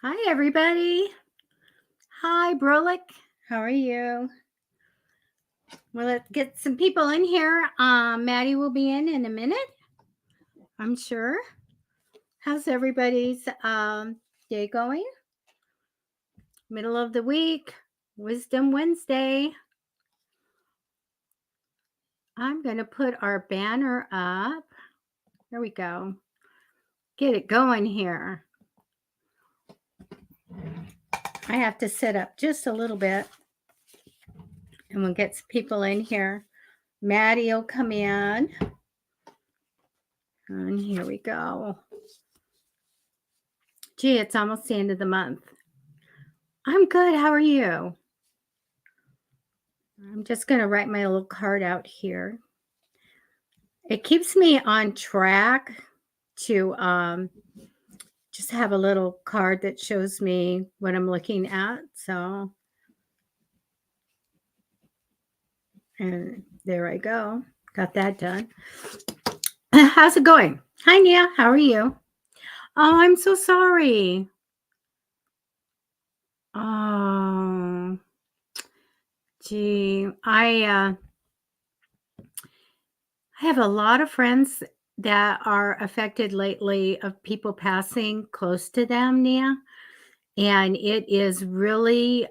Hi, everybody. Hi, Brolick. How are you? Well, let's get some people in here. Maddie will be in a minute, I'm sure. How's everybody's day going? Middle of the week, Wisdom Wednesday. I'm going to put our banner up. There we go. Get it going here. I have to set up just a little bit, and we'll get some people in here. Maddie will come in. And here we go. Gee, it's almost the end of the month. I'm good. How are you? I'm just going to write my little card out here. It keeps me on track to just have a little card that shows me what I'm looking at. So, and there I go. Got that done. How's it going? Hi, Nia. How are you? Oh, I'm so sorry. Oh, gee. I have a lot of friends that are affected lately of people passing close to them, Nia. And it is really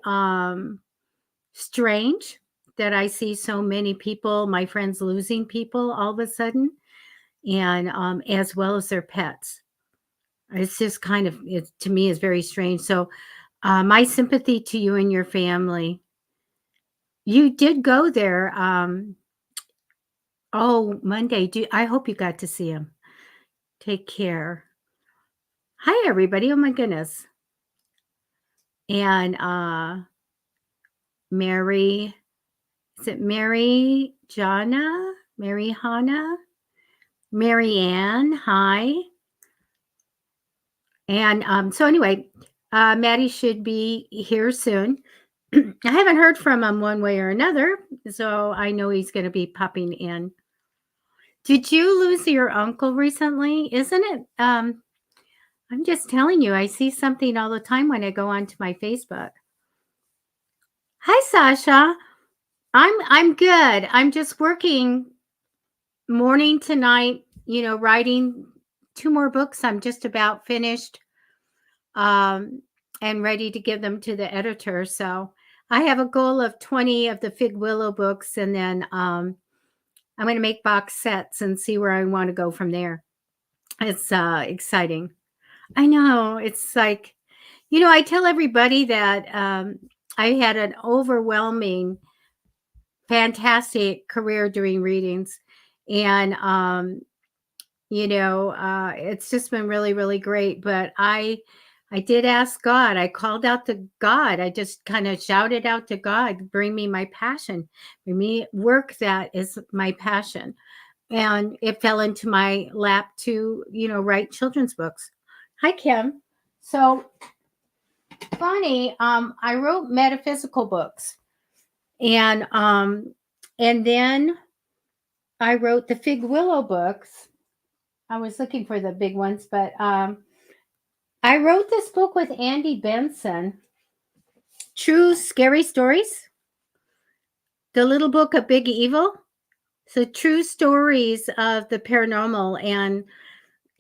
strange that I see so many people, my friends, losing people all of a sudden, and as well as their pets. It's just kind of, it, to me, is very strange. So, my sympathy to you and your family. You did go there. Monday. I hope you got to see him. Take care. Hi, everybody. Oh my goodness. And Mary, is it Mary Jana? Mary Hannah? Mary Ann, hi. And so anyway, Maddie should be here soon. I haven't heard from him one way or another, so I know he's going to be popping in. Did you lose your uncle recently? Isn't it? I'm just telling you, I see something all the time when I go onto my Facebook. Hi, Sasha. I'm good. I'm just working morning to night, writing 2 more books. I'm just about finished and ready to give them to the editor. So I have a goal of 20 of the Fig Willow books, and then I'm going to make box sets and see where I want to go from there. It's exciting. I know. It's like, I tell everybody that I had an overwhelming, fantastic career doing readings. And, it's just been really, really great. But I did ask God. I called out to God. I just kind of shouted out to God, bring me my passion, bring me work that is my passion. And it fell into my lap to, write children's books. Hi, Kim. So funny. I wrote metaphysical books, and then I wrote the Fig Willow books. I was looking for the big ones, but I wrote this book with Andy Benson, True Scary Stories, the little book of Big Evil. So true stories of the paranormal and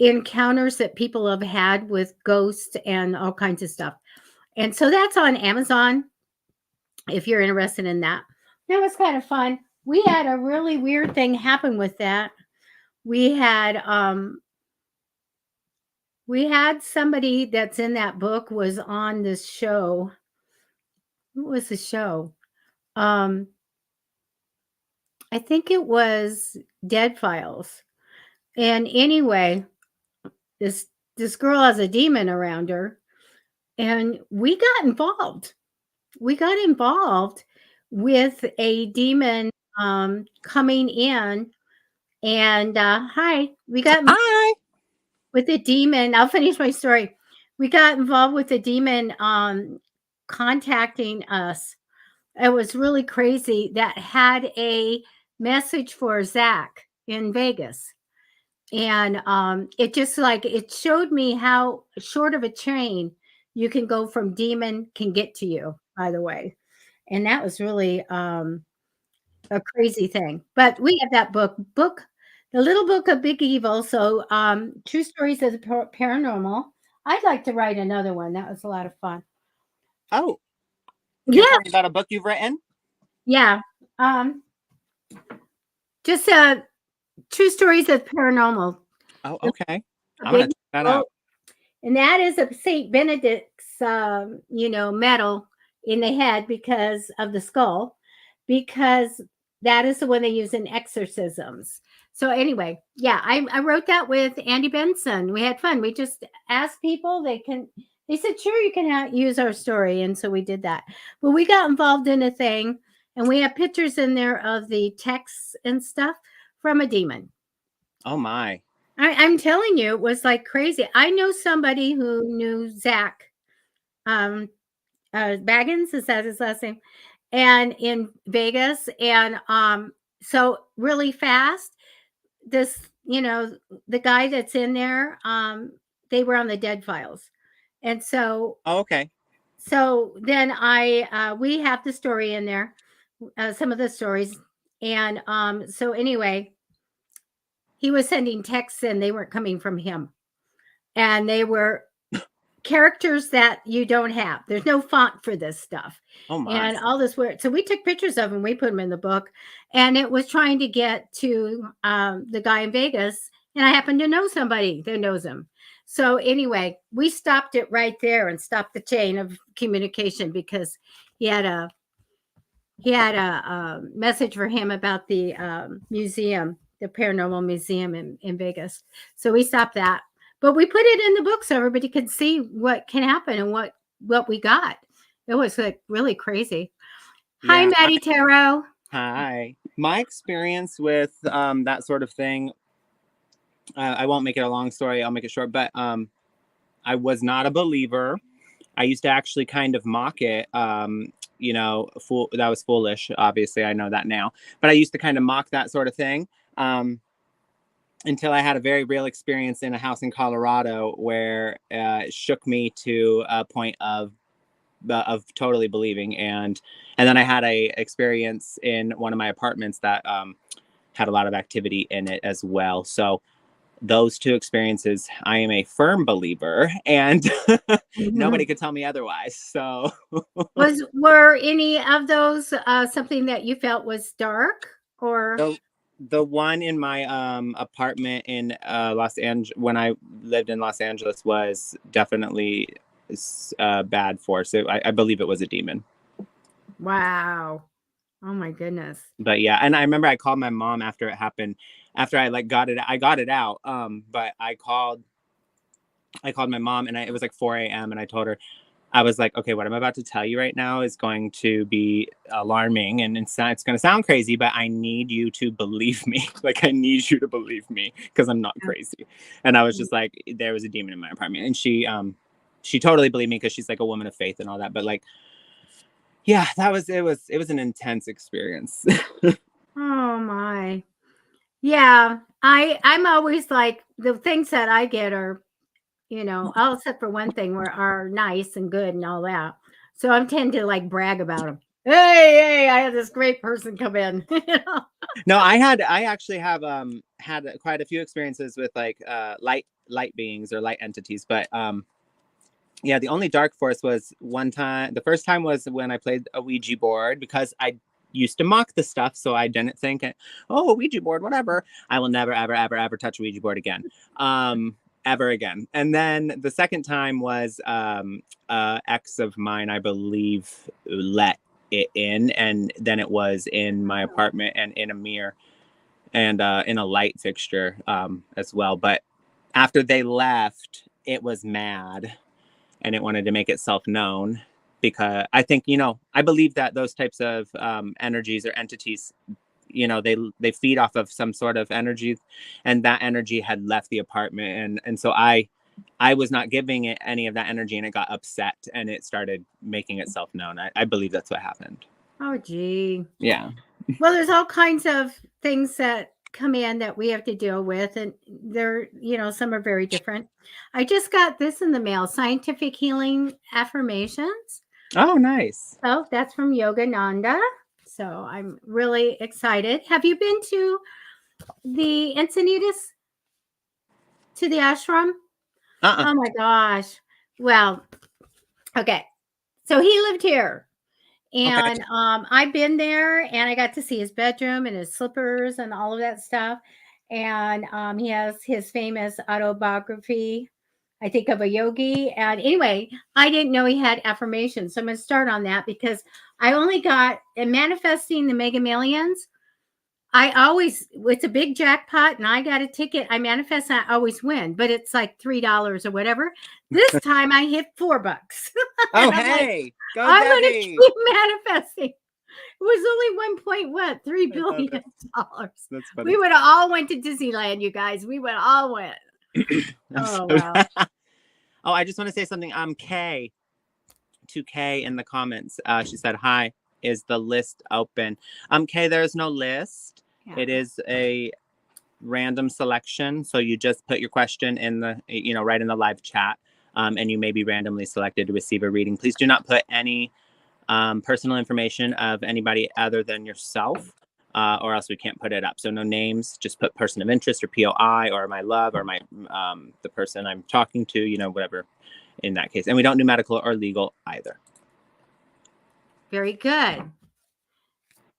encounters that people have had with ghosts and all kinds of stuff. And so that's on Amazon if you're interested in that. That was kind of fun. We had a really weird thing happen with that. We had somebody that's in that book was on this show. What was the show? I think it was Dead Files. And anyway, this girl has a demon around her, and we got involved. We got involved with a demon coming in, and hi, we got Hi. with a demon. I'll finish my story. We got involved with a demon contacting us. It was really crazy. That had a message for Zach in Vegas. And it just like it showed me how short of a chain you can go from demon can get to you, by the way. And that was really a crazy thing. But we have that book, The Little Book of Big Evil. So True Stories of the Paranormal. I'd like to write another one. That was a lot of fun. Oh, Yeah. you're talking about a book you've written? Yeah. Just True Stories of Paranormal. Oh, okay. A I'm gonna big check that book. out. And that is a Saint Benedict's, medal in the head because of the skull, because that is the one they use in exorcisms. So anyway, yeah, I wrote that with Andy Benson. We had fun. We just asked people they said, sure, you can use our story. And so we did that. But we got involved in a thing, and we have pictures in there of the texts and stuff from a demon. Oh my. I'm telling you, it was like crazy. I know somebody who knew Zach um, Baggins, is that his last name? And in Vegas, and so really fast, this the guy that's in there, they were on the Dead Files, and so Oh, okay. then we have the story in there, some of the stories, and so anyway, he was sending texts and they weren't coming from him, and they were characters that you don't have. There's no font for this stuff. Oh my. And all this weird. So we took pictures of them, we put them in the book, and it was trying to get to the guy in Vegas. And I happen to know somebody that knows him. So anyway, we stopped it right there and stopped the chain of communication because he had a message for him about the museum, the paranormal museum in Vegas. So we stopped that. But we put it in the book so everybody could see what can happen and what we got. It was like really crazy. Hi, Yeah. Matty Tarot. Hi. My experience with that sort of thing, I won't make it a long story. I'll make it short. But I was not a believer. I used to actually kind of mock it. That was foolish. Obviously, I know that now. But I used to kind of mock that sort of thing. Until I had a very real experience in a house in Colorado where it shook me to a point of totally believing, and then I had a experience in one of my apartments that had a lot of activity in it as well. So those two experiences, I am a firm believer, and nobody could tell me otherwise. So were any of those something that you felt was dark or? The one in my apartment in Los Angeles, when I lived in Los Angeles, was definitely bad force. I believe it was a demon. Wow. Oh my goodness. But yeah, and I remember I called my mom after it happened, after I got it out. But I called my mom, and it was like 4 a.m. and I told her, I was like, okay, what I'm about to tell you right now is going to be alarming, and it's going to sound crazy, but I need you to believe me. Like, I need you to believe me because I'm not crazy. And I was just like, there was a demon in my apartment, and she totally believed me because she's like a woman of faith and all that. But like, yeah, it was an intense experience. Oh my. Yeah, I'm always like the things that I get are, all except for one thing are nice and good and all that. So I tend to like brag about them. Hey, I had this great person come in. No, I actually have had quite a few experiences with like light beings or light entities, but yeah, the only dark force was one time. The first time was when I played a Ouija board, because I used to mock the stuff, so I didn't think, oh, a Ouija board, whatever. I will never, ever, ever, ever touch a Ouija board again, ever again. And then the second time was ex of mine, I believe, let it in, and then it was in my apartment and in a mirror and in a light fixture as well. But after they left, it was mad and it wanted to make itself known, because I think, I believe that those types of energies or entities, they feed off of some sort of energy, and that energy had left the apartment, and so I was not giving it any of that energy, and it got upset and it started making itself known. I believe that's what happened. Oh, gee. Yeah. Well, there's all kinds of things that come in that we have to deal with, and they're, some are very different. I just got this in the mail, scientific healing affirmations. Oh, nice. So that's from Yogananda. So I'm really excited. Have you been to the Encinitas, to the ashram? Oh my gosh. Well, okay. So he lived here. Okay. And I've been there, and I got to see his bedroom and his slippers and all of that stuff. And he has his famous autobiography, I think, of a yogi. And anyway, I didn't know he had affirmations. So I'm going to start on that because I only got in manifesting the Mega Millions. It's a big jackpot, and I got a ticket. I manifest, and I always win, but it's like $3 or whatever. This time I hit $4. Oh, I'm like, hey, go I'm going to Debbie. keep manifesting. It was only $3 billion. That's funny. We would have all went to Disneyland, you guys. We would all went. Oh, wow. Oh, I just want to say something. Kay, 2K in the comments. She said, "Hi, is the list open?" Kay, there is no list. Yeah. It is a random selection, so you just put your question in the, right in the live chat, and you may be randomly selected to receive a reading. Please do not put any personal information of anybody other than yourself, or else we can't put it up. So no names, just put person of interest or POI or my love or my the person I'm talking to, whatever in that case. And we don't do medical or legal either. Very good.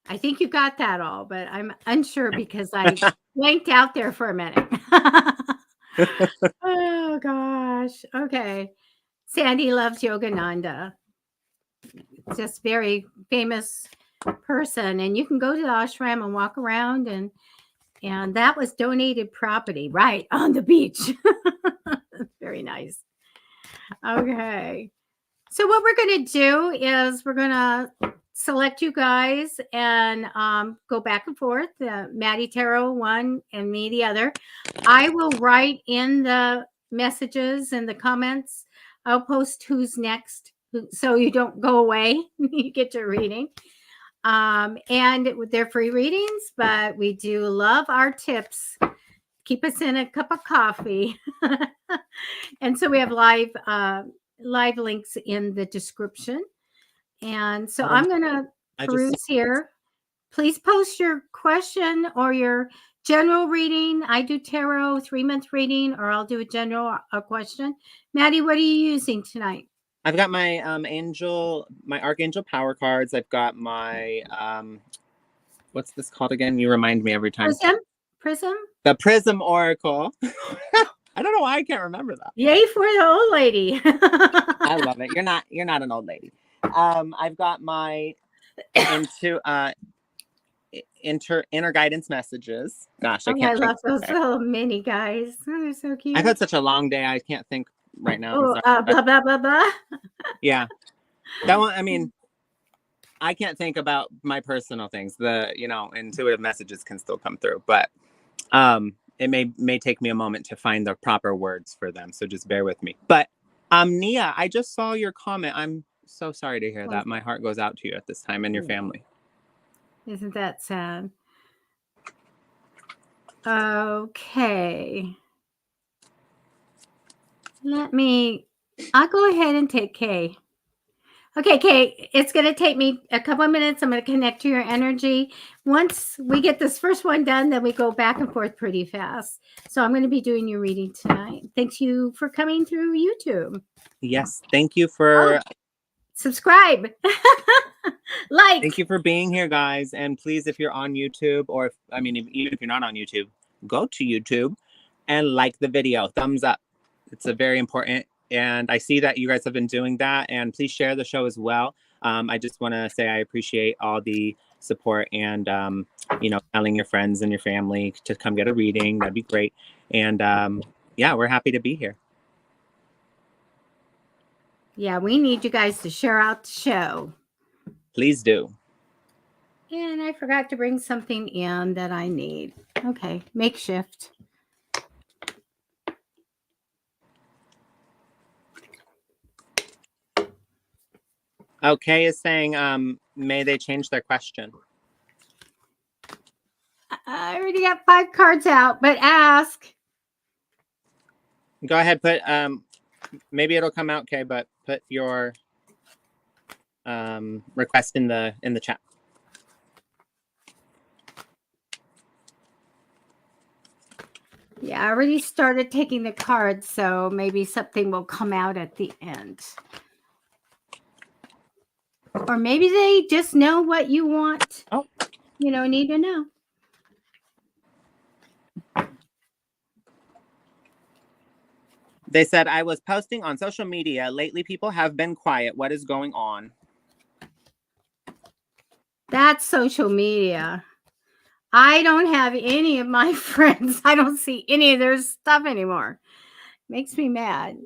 I think you got that all, but I'm unsure because I blanked out there for a minute. Oh, gosh. Okay. Sandy loves Yogananda. Just very famous person. And you can go to the ashram and walk around, and that was donated property right on the beach. Very nice. Okay. So what we're going to do is we're going to select you guys and go back and forth. Matty Tarot one and me the other. I will write in the messages and the comments. I'll post who's next so you don't go away. You get your reading. And they're free readings, but we do love our tips. Keep us in a cup of coffee. And so we have live links in the description. And so I'm going to peruse here. Please post your question or your general reading. I do tarot 3-month reading, or I'll do a general question. Matty, what are you using tonight? I've got my my Archangel power cards. I've got my what's this called again? You remind me every time. Prism? The Prism Oracle. I don't know why I can't remember that. Yay for the old lady. I love it. You're not an old lady. I've got my inner guidance messages. Gosh, I can't. I love those little mini guys. Oh, they're so cute. I've had such a long day. I can't think right now. Oh, blah blah blah blah. Yeah, that one. I mean, I can't think about my personal things. The intuitive messages can still come through, but it may take me a moment to find the proper words for them. So just bear with me. But Nia, I just saw your comment. I'm so sorry to hear that. My heart goes out to you at this time and your family. Isn't that sad? Okay. I'll go ahead and take Kay. Okay, Kay, it's going to take me a couple of minutes. I'm going to connect to your energy. Once we get this first one done, then we go back and forth pretty fast. So I'm going to be doing your reading tonight. Thank you for coming through YouTube. Yes, thank you for... subscribe. Like. Thank you for being here, guys. And please, if you're on YouTube, or even if you're not on YouTube, go to YouTube and like the video. Thumbs up. It's a very important. And I see that you guys have been doing that. And please share the show as well. I just want to say I appreciate all the support and, telling your friends and your family to come get a reading. That'd be great. And yeah, we're happy to be here. Yeah, we need you guys to share out the show. Please do. And I forgot to bring something in that I need. Okay, makeshift. Okay, is saying, may they change their question? I already get 5 cards out, but ask. Go ahead, put maybe it'll come out, okay, but put your request in the chat. Yeah, I already started taking the cards, so maybe something will come out at the end. Or maybe they just know what you want. Oh. Need to know. They said, I was posting on social media. Lately, people have been quiet. What is going on? That's social media. I don't have any of my friends. I don't see any of their stuff anymore. Makes me mad.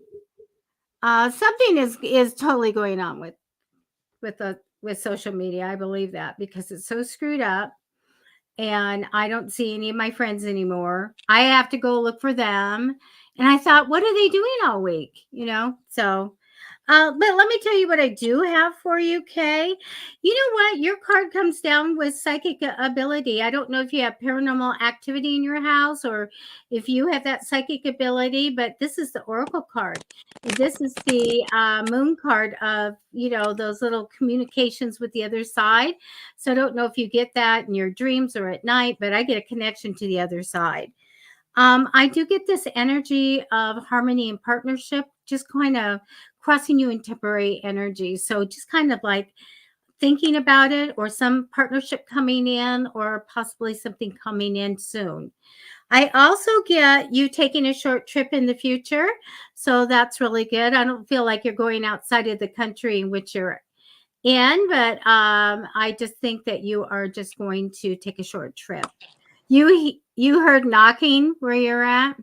Something is totally going on with social media. I believe that because it's so screwed up, and I don't see any of my friends anymore. I have to go look for them, and I thought, what are they doing all week? So. But let me tell you what I do have for you, Kay. You know what? Your card comes down with psychic ability. I don't know if you have paranormal activity in your house or if you have that psychic ability, but this is the Oracle card. This is the moon card of, those little communications with the other side. So I don't know if you get that in your dreams or at night, but I get a connection to the other side. I do get this energy of harmony and partnership, just kind of crossing you in temporary energy. So just kind of like thinking about it, or some partnership coming in, or possibly something coming in soon. I also get you taking a short trip in the future. So that's really good. I don't feel like you're going outside of the country in which you're in, but I just think that you are just going to take a short trip. You heard knocking where you're at?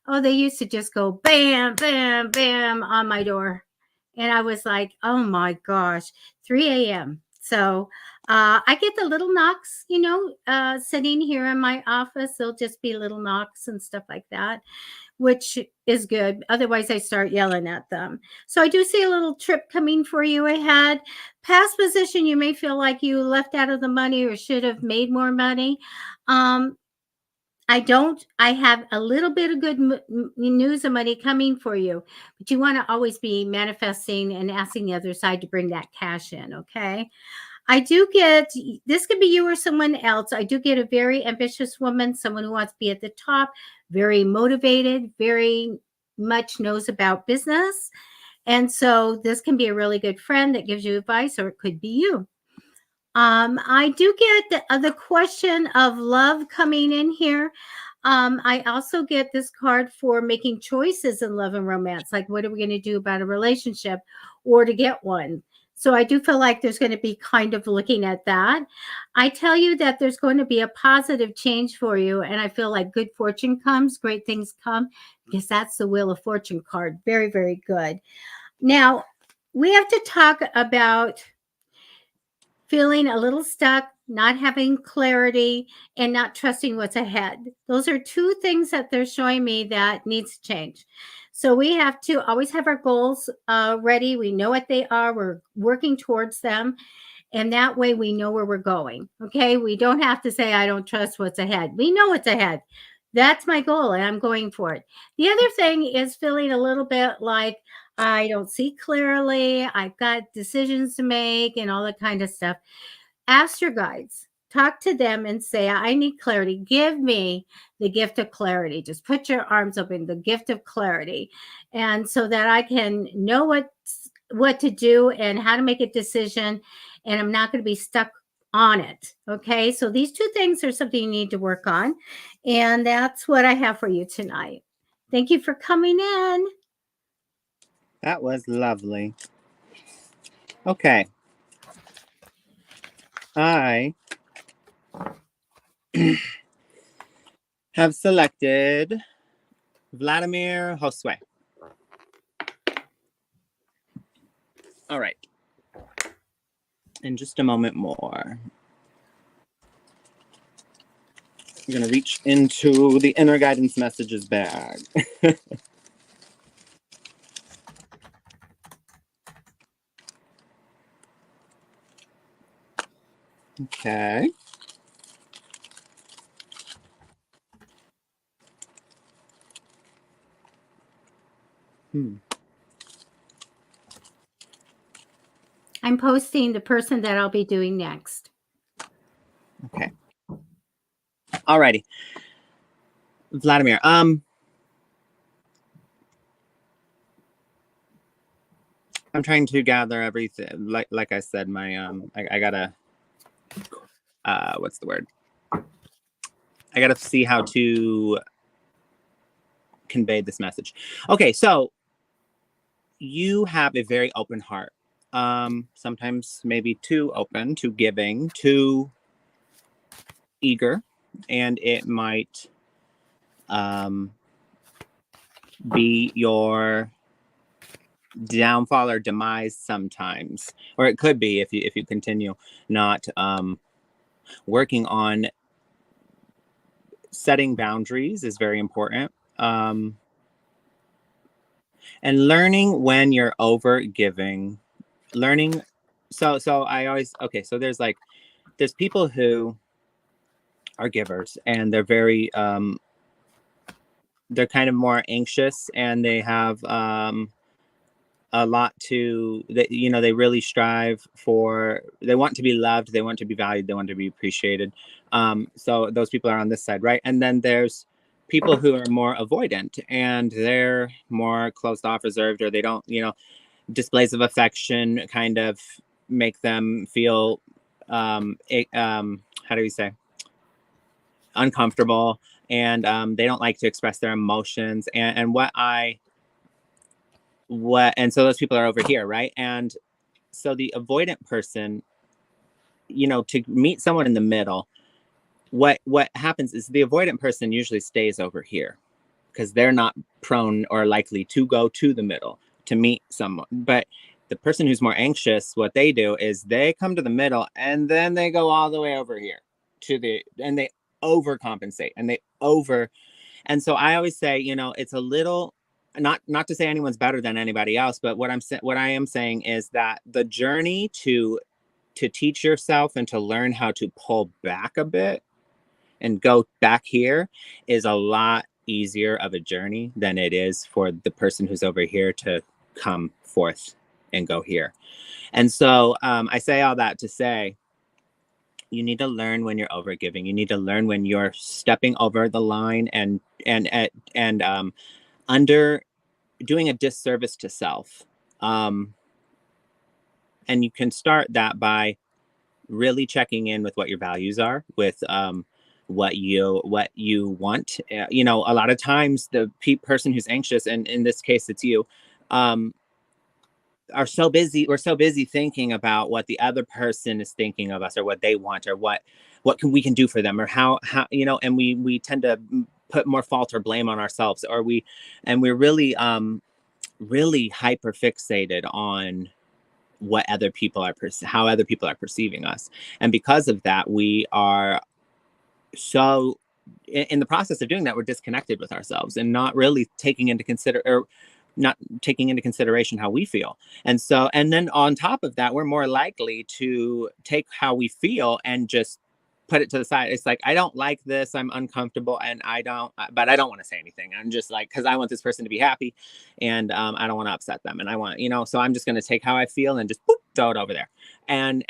Oh, they used to just go bam, bam, bam on my door. And I was like, oh my gosh, 3 a.m. So I get the little knocks, sitting here in my office. They'll just be little knocks and stuff like that, which is good. Otherwise, I start yelling at them. So I do see a little trip coming for you ahead. Past position, you may feel like you left out of the money or should have made more money. I don't. I have a little bit of good news and money coming for you, but you want to always be manifesting and asking the other side to bring that cash in, okay? I do get, this could be you or someone else. I do get a very ambitious woman, someone who wants to be at the top, very motivated, very much knows about business. And so this can be a really good friend that gives you advice, or it could be you. I do get the question of love coming in here. I also get this card for making choices in love and romance. Like, what are we going to do about a relationship or to get one? So I do feel like there's going to be kind of looking at that. I tell you that there's going to be a positive change for you. And I feel like good fortune comes, great things come, because that's the Wheel of Fortune card. Very, very good. Now, we have to talk about feeling a little stuck, not having clarity, and not trusting what's ahead. Those are two things that they're showing me that needs to change. So we have to always have our goals ready. We know what they are. We're working towards them. And that way we know where we're going. Okay. We don't have to say, I don't trust what's ahead. We know what's ahead. That's my goal and I'm going for it. The other thing is feeling a little bit like I don't see clearly. I've got decisions to make and all that kind of stuff. Ask your guides, talk to them and say, I need clarity. Give me the gift of clarity. Just put your arms open, the gift of clarity. And so that I can know what to do and how to make a decision. And I'm not going to be stuck on it. Okay. So these two things are something you need to work on. And that's what I have for you tonight. Thank you for coming in. That was lovely. Okay. I have selected Vladimir Josue. All right. In just a moment more, I'm going to reach into the inner guidance messages bag. Okay. I'm posting the person that I'll be doing next. Okay. Alrighty. Vladimir, I'm trying to gather everything. Like I said, my I gotta what's the word? I gotta see how to convey this message. Okay, so you have a very open heart. Sometimes maybe too open, too giving, too eager, and it might be your downfall or demise sometimes, or it could be if you continue not working on setting boundaries is very important. And learning when you're over giving, learning. So I always, okay, so there's people who are givers and they're very they're kind of more anxious, and they have a lot to that, you know, they really strive for, they want to be loved, they want to be valued, they want to be appreciated. So those people are on this side, right? And then there's people who are more avoidant, and they're more closed off, reserved, or they don't, you know, displays of affection kind of make them feel how do we say, uncomfortable, and they don't like to express their emotions, and and so those people are over here, right? And so the avoidant person, you know, to meet someone in the middle, what happens is the avoidant person usually stays over here because they're not prone or likely to go to the middle to meet someone. But the person who's more anxious, what they do is they come to the middle and then they go all the way over here and they overcompensate, and and so I always say, you know, it's a little, not to say anyone's better than anybody else, but what I am saying is that the journey to teach yourself and to learn how to pull back a bit and go back here is a lot easier of a journey than it is for the person who's over here to come forth and go here. And so I say all that to say, you need to learn when you're overgiving. You need to learn when you're stepping over the line and under doing a disservice to self. And you can start that by really checking in with what your values are, with what you want. You know, a lot of times the person who's anxious, and in this case it's you, are so busy, we're so busy thinking about what the other person is thinking of us, or what they want, or what we can do for them, or how, you know, and we tend to put more fault or blame on ourselves, or we're really really hyper fixated on what other people are how other people are perceiving us. And because of that, we are so in the process of doing that, we're disconnected with ourselves and not really taking into consideration how we feel. And so, and then on top of that, we're more likely to take how we feel and just put it to the side. It's like, I don't like this, I'm uncomfortable, and but I don't want to say anything. I'm just like, because I want this person to be happy, and I don't want to upset them, and I want, you know, so I'm just going to take how I feel and just boop, throw it over there. And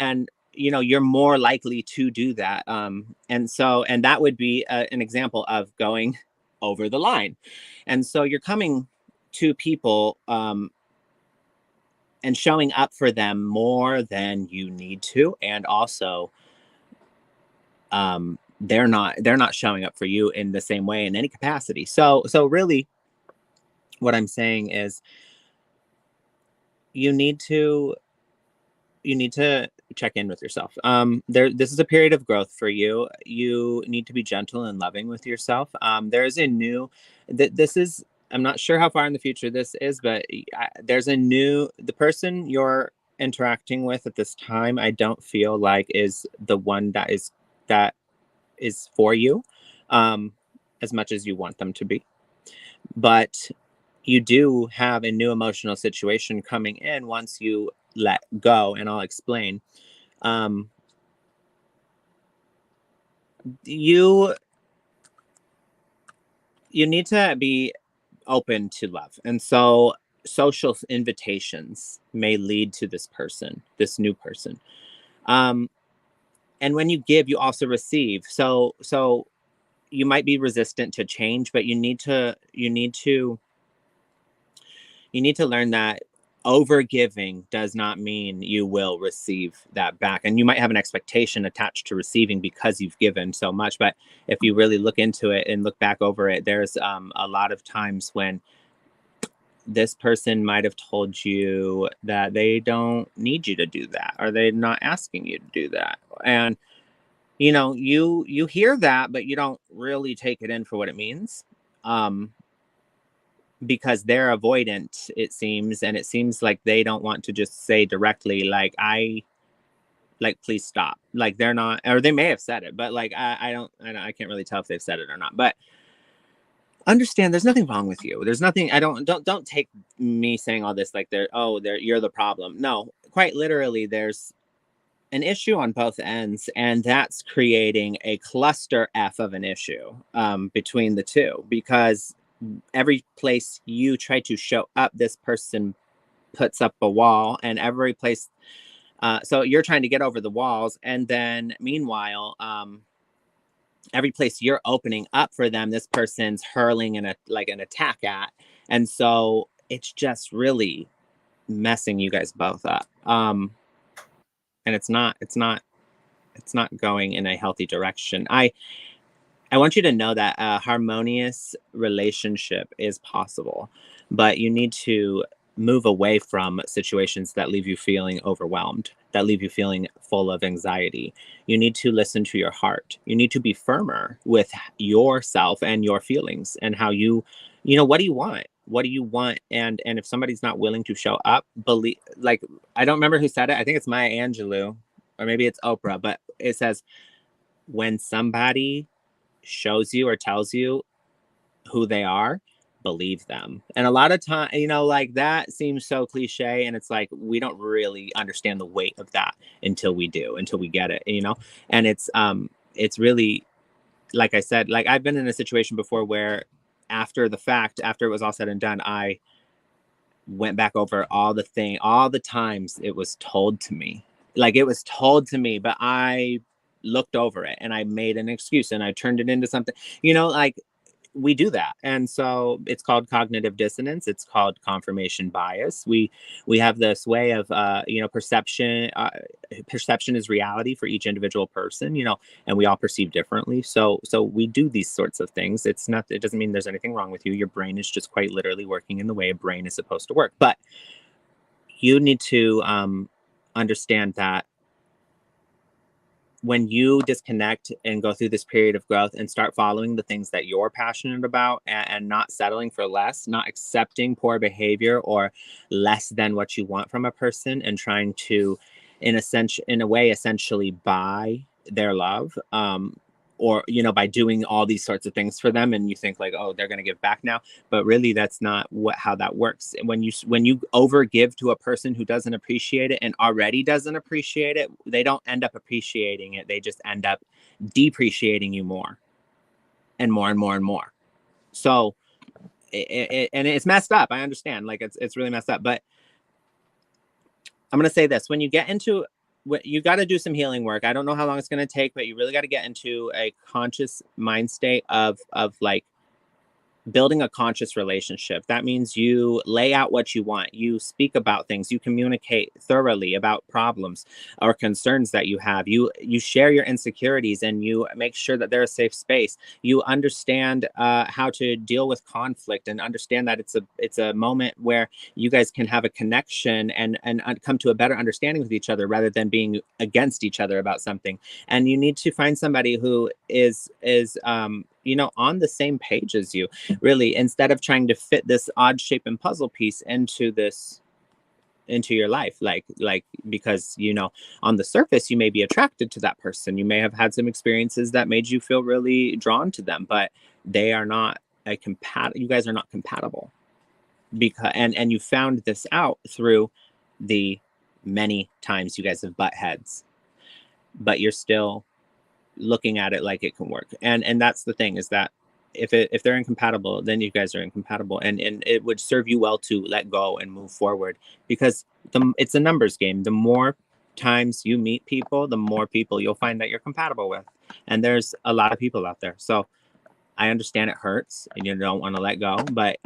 you know, you're more likely to do that. And that would be an example of going over the line. And so you're coming to people and showing up for them more than you need to, and also they're not showing up for you in the same way in any capacity. So really what I'm saying is you need to check in with yourself. This is a period of growth for you. You need to be gentle and loving with yourself. There's a new this is, I'm not sure how far in the future this is, but the person you're interacting with at this time, I don't feel like is the one that is for you, as much as you want them to be. But you do have a new emotional situation coming in once you let go, and I'll explain. Um, you need to be open to love, and so social invitations may lead to this person, this new person. And when you give, you also receive. So you might be resistant to change, but you need to learn that over giving does not mean you will receive that back. And you might have an expectation attached to receiving because you've given so much. But if you really look into it and look back over it, there's a lot of times when this person might have told you that they don't need you to do that, or they're not asking you to do that. And you hear that, but you don't really take it in for what it means. Because they're avoidant, it seems, and it seems like they don't want to just say directly, like, please stop. Like, they're not, or they may have said it, but like I can't really tell if they've said it or not. But understand, there's nothing wrong with you. There's nothing. Don't take me saying all this like you're the problem. No, quite literally, there's an issue on both ends, and that's creating a cluster F of an issue between the two, because every place you try to show up, this person puts up a wall, and every place, so you're trying to get over the walls, and then meanwhile, every place you're opening up for them, this person's hurling an attack at, and so it's just really messing you guys both up. And it's not going in a healthy direction. I want you to know that a harmonious relationship is possible, but you need to move away from situations that leave you feeling overwhelmed, that leave you feeling full of anxiety. You need to listen to your heart. You need to be firmer with yourself and your feelings, and how what do you want? What do you want? And if somebody's not willing to show up, believe, like, I don't remember who said it. I think it's Maya Angelou, or maybe it's Oprah, but it says, when somebody shows you or tells you who they are, believe them. And a lot of time, like, that seems so cliche, and it's like we don't really understand the weight of that until we get it, and it's really, like I said, like, I've been in a situation before where after the fact, after it was all said and done, I went back over all the times it was told to me. Like, it was told to me, but I looked over it and I made an excuse and I turned it into something, like, we do that. And so it's called cognitive dissonance. It's called confirmation bias. We have this way of perception. Perception is reality for each individual person, and we all perceive differently. So we do these sorts of things. It doesn't mean there's anything wrong with you. Your brain is just quite literally working in the way a brain is supposed to work. But you need to understand that when you disconnect and go through this period of growth and start following the things that you're passionate about, and not settling for less, not accepting poor behavior or less than what you want from a person, and trying to, in a way, essentially buy their love, or by doing all these sorts of things for them, and you think like, oh, they're going to give back now, but really that's not how that works. When you over give to a person who doesn't appreciate it and already doesn't appreciate it, they don't end up appreciating it, they just end up depreciating you more and more and more and more. So and it's messed up, I understand, like, it's really messed up. But I'm going to say this: when you get into, you got to do some healing work. I don't know how long it's going to take, but you really got to get into a conscious mind state of like building a conscious relationship. That means you lay out what you want. You speak about things. You communicate thoroughly about problems or concerns that you have. You share your insecurities, and you make sure that they're a safe space. You understand how to deal with conflict, and understand that it's a moment where you guys can have a connection and come to a better understanding with each other, rather than being against each other about something. And you need to find somebody who is on the same page as you, really, instead of trying to fit this odd shape and puzzle piece into your life, like because on the surface you may be attracted to that person, you may have had some experiences that made you feel really drawn to them, but they are not you guys are not compatible, because and you found this out through the many times you guys have butt heads, but you're still looking at it like it can work. And that's the thing, is that if they're incompatible, then you guys are incompatible, and it would serve you well to let go and move forward, because it's a numbers game. The more times you meet people, the more people you'll find that you're compatible with, and there's a lot of people out there. So I understand it hurts and you don't want to let go, but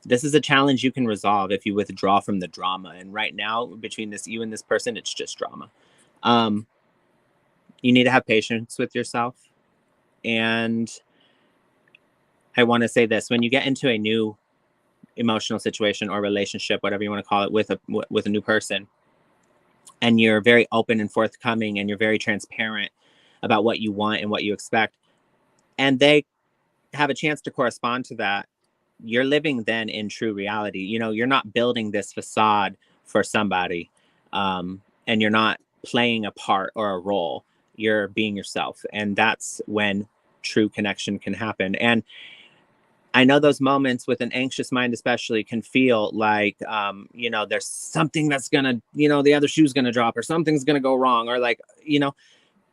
this is a challenge you can resolve if you withdraw from the drama. And right now, between you and this person, it's just drama. You need to have patience with yourself. And I want to say this: when you get into a new emotional situation or relationship, whatever you want to call it, with a new person, and you're very open and forthcoming, and you're very transparent about what you want and what you expect, and they have a chance to correspond to that, you're living then in true reality. You're not building this facade for somebody, and you're not playing a part or a role. You're being yourself, and that's when true connection can happen. And I know those moments with an anxious mind especially can feel like, there's something that's gonna, the other shoe's gonna drop, or something's gonna go wrong, or like,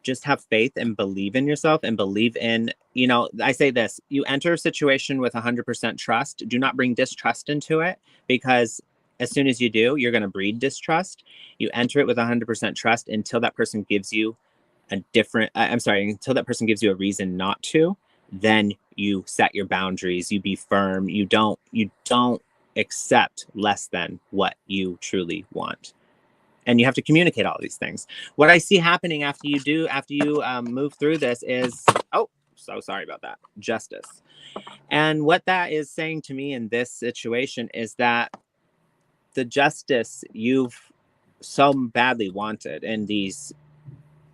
just have faith and believe in yourself, and believe in, I say this: you enter a situation with 100% trust. Do not bring distrust into it, because as soon as you do, you're going to breed distrust. You enter it with 100% trust until that person gives you until that person gives you a reason not to. Then you set your boundaries, you be firm, you don't accept less than what you truly want. And you have to communicate all these things. What I see happening after you move through this is, oh, so sorry about that, justice. And what that is saying to me in this situation is that the justice you've so badly wanted in these,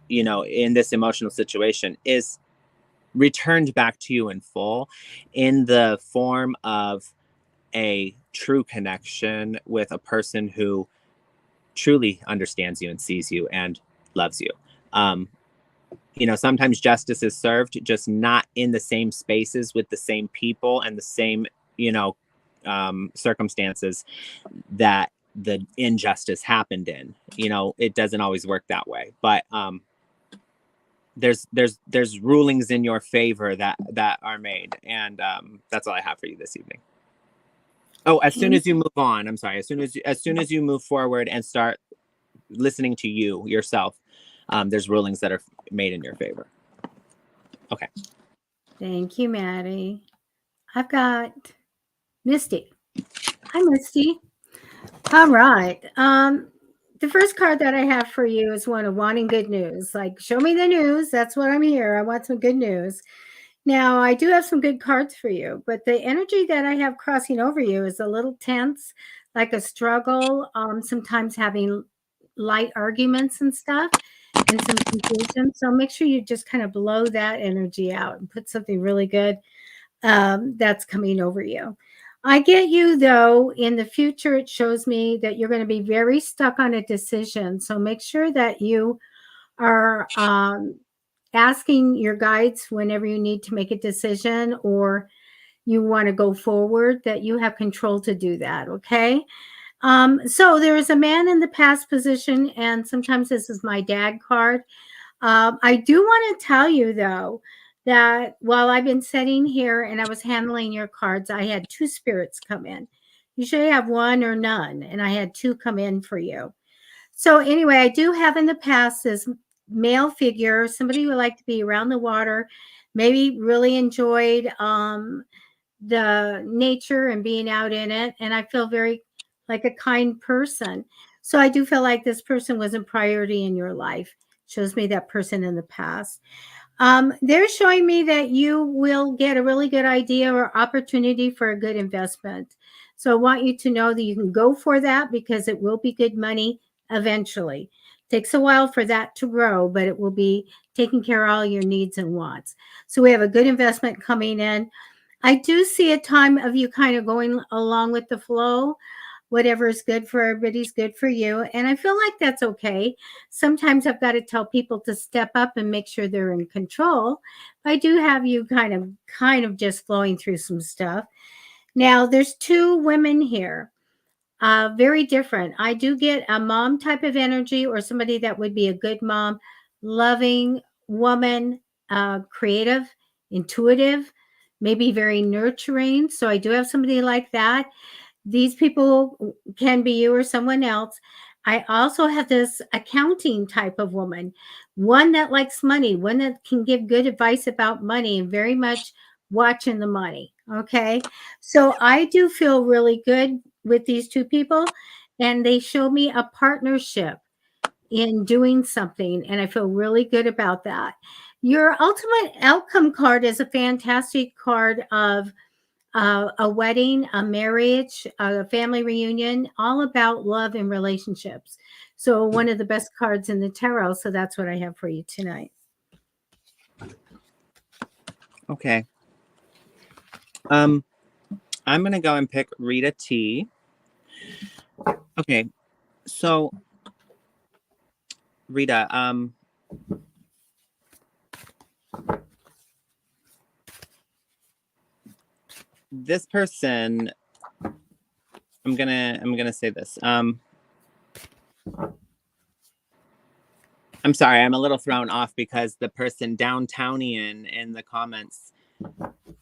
in this emotional situation, is returned back to you in full, in the form of a true connection with a person who truly understands you and sees you and loves you. Sometimes justice is served, just not in the same spaces with the same people and the same, circumstances that the injustice happened in. It doesn't always work that way, but there's rulings in your favor that are made, and that's all I have for you this evening. Oh, as soon as you move on, I'm sorry, as soon as you move forward and start listening to yourself, there's rulings that are made in your favor. Okay. Thank you, Matty. I've got Misty. Hi, Misty. All right. The first card that I have for you is one of wanting good news. Like, show me the news. That's what I'm here. I want some good news. Now, I do have some good cards for you, but the energy that I have crossing over you is a little tense, like a struggle, sometimes having light arguments and stuff, and some confusion. So make sure you just kind of blow that energy out and put something really good that's coming over you. I get you, though. In the future, it shows me that you're going to be very stuck on a decision. So make sure that you are asking your guides whenever you need to make a decision or you want to go forward, that you have control to do that. Okay. So there is a man in the past position, and sometimes this is my dad card. I do want to tell you, though, that while I've been sitting here and I was handling your cards, I had two spirits come in. Usually I have one or none, and I had two come in for you. So anyway, I do have in the past this male figure, somebody who would like to be around the water, maybe really enjoyed the nature and being out in it. And I feel very like a kind person. So I do feel like this person was a priority in your life. Shows me that person in the past. They're showing me that you will get a really good idea or opportunity for a good investment. So I want you to know that you can go for that because it will be good money eventually. Takes a while for that to grow, but it will be taking care of all your needs and wants. So we have a good investment coming in. I do see a time of you kind of going along with the flow. Whatever is good for everybody's good for you. And I feel like that's okay. Sometimes I've got to tell people to step up and make sure they're in control. I do have you kind of just flowing through some stuff. Now, there's two women here. Very different. I do get a mom type of energy, or somebody that would be a good mom, loving woman, creative, intuitive, maybe very nurturing. So I do have somebody like that. These people can be you or someone else. I also have this accounting type of woman, one that likes money, one that can give good advice about money and very much watching the money. Okay. So I do feel really good with these two people, and they show me a partnership in doing something, and I feel really good about that. Your ultimate outcome card is a fantastic card of a wedding, a marriage, a family reunion, all about love and relationships. So one of the best cards in the tarot. So that's what I have for you tonight. Okay. I'm gonna go and pick Rita T. Okay, so Rita, this person, I'm gonna say this. I'm sorry, I'm a little thrown off because the person downtownian in the comments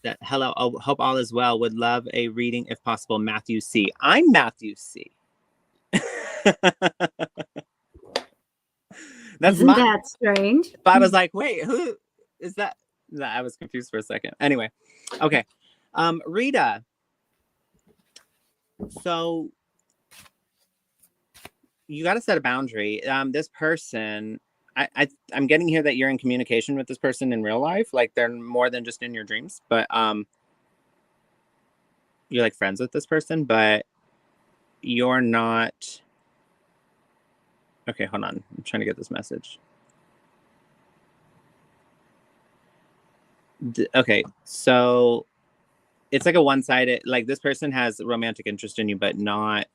that hello, oh, hope all is well, would love a reading if possible. Matthew C. I'm Matthew C. That's Isn't my. that strange? But I was like, wait, who is that? No, I was confused for a second. Anyway, okay. Rita. So you got to set a boundary. This person, I'm getting here that you're in communication with this person in real life, like they're more than just in your dreams. But you're like friends with this person, but you're not. Okay, hold on. I'm trying to get this message. Okay, so it's like a one-sided. Like this person has romantic interest in you, but not.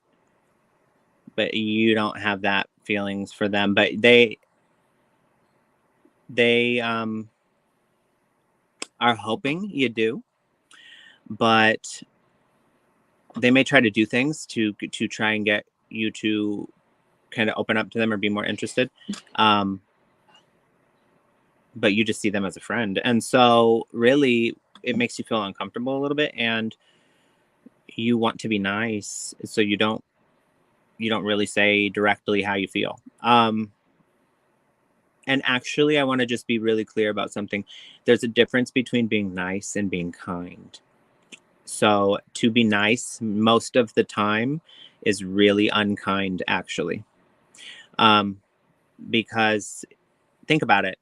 But you don't have that feelings for them. But they are hoping you do, but they may try to do things to try and get you to kind of open up to them or be more interested. But you just see them as a friend, and so really it makes you feel uncomfortable a little bit, and you want to be nice, so you don't really say directly how you feel. And actually, I want to just be really clear about something. There's a difference between being nice and being kind. So to be nice most of the time is really unkind, actually. Because think about it.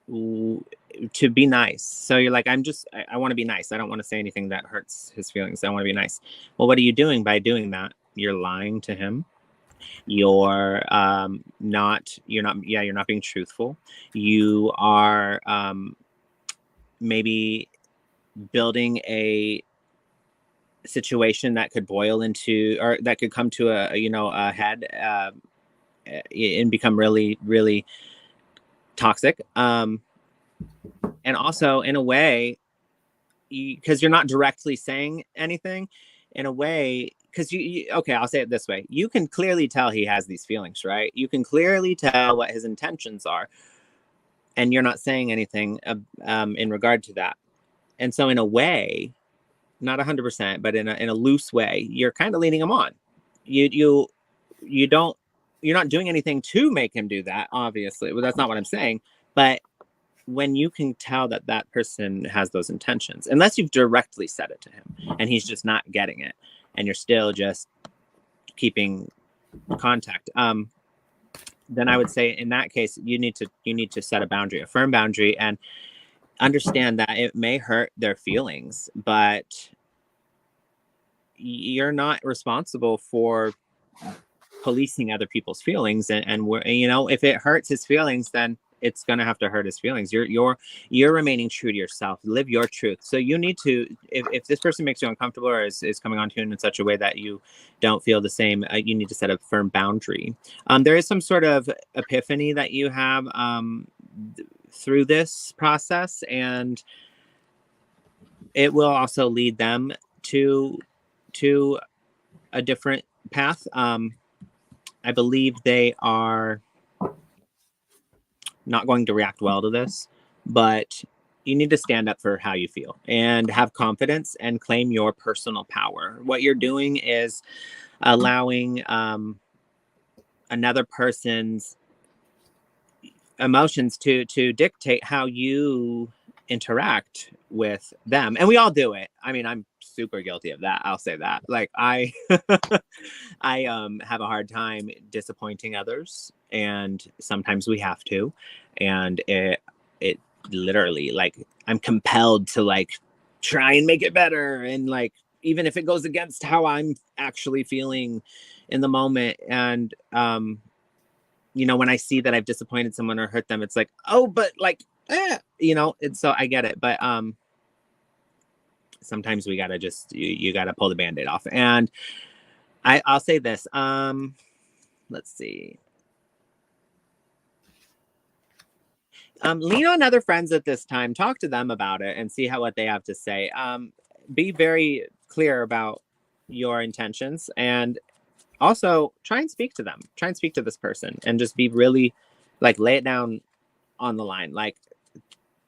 To be nice. So you're like, I want to be nice. I don't want to say anything that hurts his feelings. I want to be nice. Well, what are you doing by doing that? You're lying to him. You're not being truthful. You are maybe building a situation that could boil into, or that could come to a head and become really, really toxic. And also in a way, because you're not directly saying anything, in a way, because okay, I'll say it this way. You can clearly tell he has these feelings, right? You can clearly tell what his intentions are, and you're not saying anything in regard to that. And so in a way, not 100%, but in a loose way, you're kind of leading him on. You're not doing anything to make him do that, obviously. Well, that's not what I'm saying. But when you can tell that that person has those intentions, unless you've directly said it to him and he's just not getting it, and you're still just keeping contact, then I would say in that case, you need to set a boundary, a firm boundary, and understand that it may hurt their feelings, but you're not responsible for policing other people's feelings. And we're, if it hurts his feelings, then it's going to have to hurt his feelings. You're remaining true to yourself. Live your truth. So you need to, if this person makes you uncomfortable or is coming on to you in such a way that you don't feel the same, you need to set a firm boundary. There is some sort of epiphany that you have through this process, and it will also lead them to a different path. I believe they are not going to react well to this, but stand up for how you feel and have confidence and claim your personal power. What you're doing is allowing another person's emotions to dictate how you interact with them, and we all do it. I mean, I'm super guilty of that, I'll say that. Like, I I have a hard time disappointing others, and sometimes we have to, and it literally, like, I'm compelled to like try and make it better, and like even if it goes against how I'm actually feeling in the moment. And when I see that I've disappointed someone or hurt them, it's like, oh, but like, and so I get it. But sometimes we gotta just, you gotta pull the Band-Aid off. And I'll say this. Let's see. Lean on other friends at this time. Talk to them about it and see what they have to say. Be very clear about your intentions, and also try and speak to them. Try and speak to this person, and just be really, like, lay it down on the line. Like,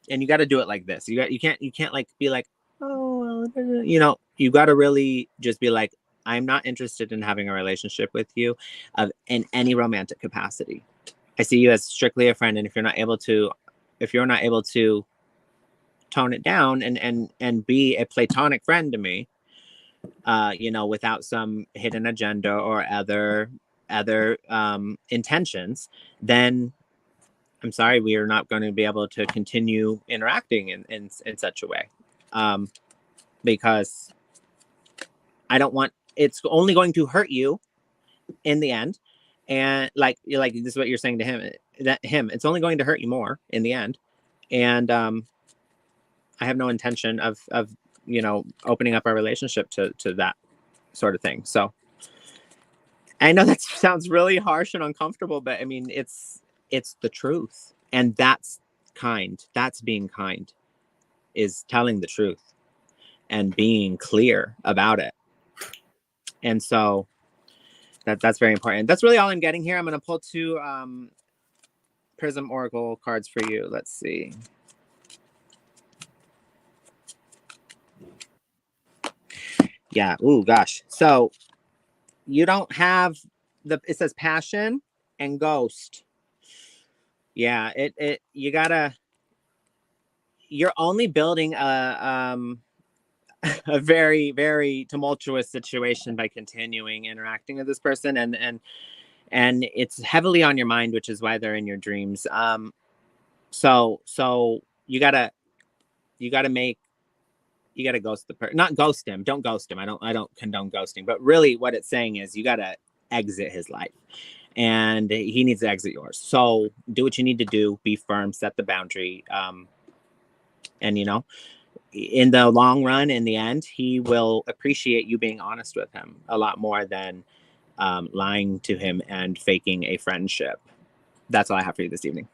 and you got to do it like this. You can't like be like, oh, you got to really just be like, I'm not interested in having a relationship with you in any romantic capacity. I see you as strictly a friend, and if you're not able to tone it down and be a platonic friend to me, without some hidden agenda or other intentions, then I'm sorry, we are not going to be able to continue interacting in such a way, because I don't want, it's only going to hurt you in the end. And like this is what you're saying to him, it's only going to hurt you more in the end. And I have no intention of opening up our relationship to that sort of thing. So I know that sounds really harsh and uncomfortable, but I mean, it's the truth. And that's kind. That's being kind, is telling the truth and being clear about it. And so that's very important. That's really all I'm getting here. I'm going to pull 2 Prism Oracle cards for you. Let's see. Yeah. Ooh, gosh. So you don't have it says passion and ghost. Yeah. You're only building a very, very tumultuous situation by continuing interacting with this person, and it's heavily on your mind, which is why they're in your dreams. So you gotta ghost the person, not ghost him. Don't ghost him. I don't condone ghosting, but really what it's saying is you gotta exit his life, and he needs to exit yours. So do what you need to do, be firm, set the boundary, and in the long run, in the end, he will appreciate you being honest with him a lot more than lying to him and faking a friendship. That's all I have for you this evening.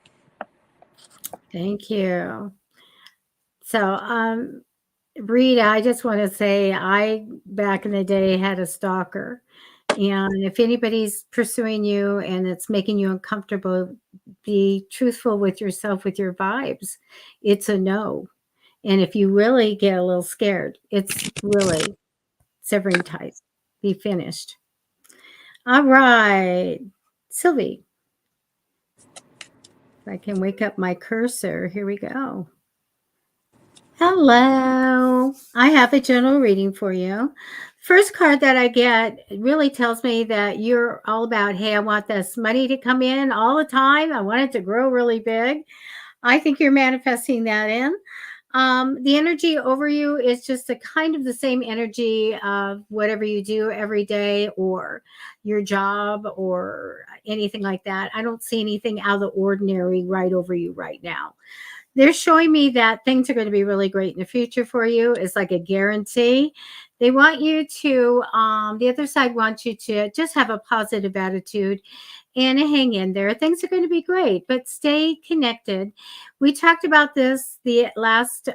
Thank you. So, Rita, I just want to say I, back in the day, had a stalker. And if anybody's pursuing you and it's making you uncomfortable, be truthful with yourself, with your vibes. It's a no. And if you really get a little scared, it's really severing ties. Be finished. All right. Sylvie, if I can wake up my cursor, here we go. Hello. I have a general reading for you. First card that I get really tells me that you're all about, hey, I want this money to come in all the time. I want it to grow really big. I think you're manifesting that in. The energy over you is just a kind of the same energy of whatever you do every day, or your job, or anything like that. I don't see anything out of the ordinary right over you right now. They're showing me that things are going to be really great in the future for you. It's like a guarantee. They want you to, the other side wants you to just have a positive attitude and hang in there. Things are going to be great, but stay connected. We talked about this the last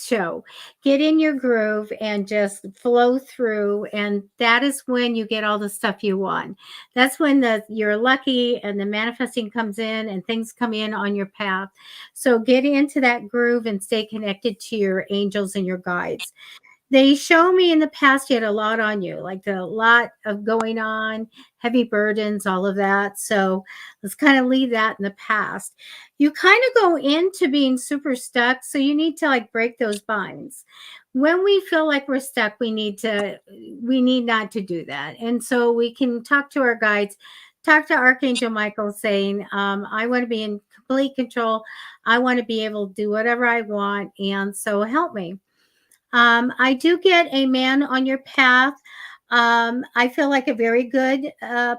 show. Get in your groove and just flow through, and that is when you get all the stuff you want. That's when you're lucky and the manifesting comes in and things come in on your path. So get into that groove and stay connected to your angels and your guides. They show me in the past you had a lot on you, like a lot of going on, heavy burdens, all of that. So let's kind of leave that in the past. You kind of go into being super stuck, so you need to like break those binds. When we feel like we're stuck, we need not to do that. And so we can talk to our guides, talk to Archangel Michael saying, I want to be in complete control. I want to be able to do whatever I want. And so help me. I do get a man on your path. I feel like a very good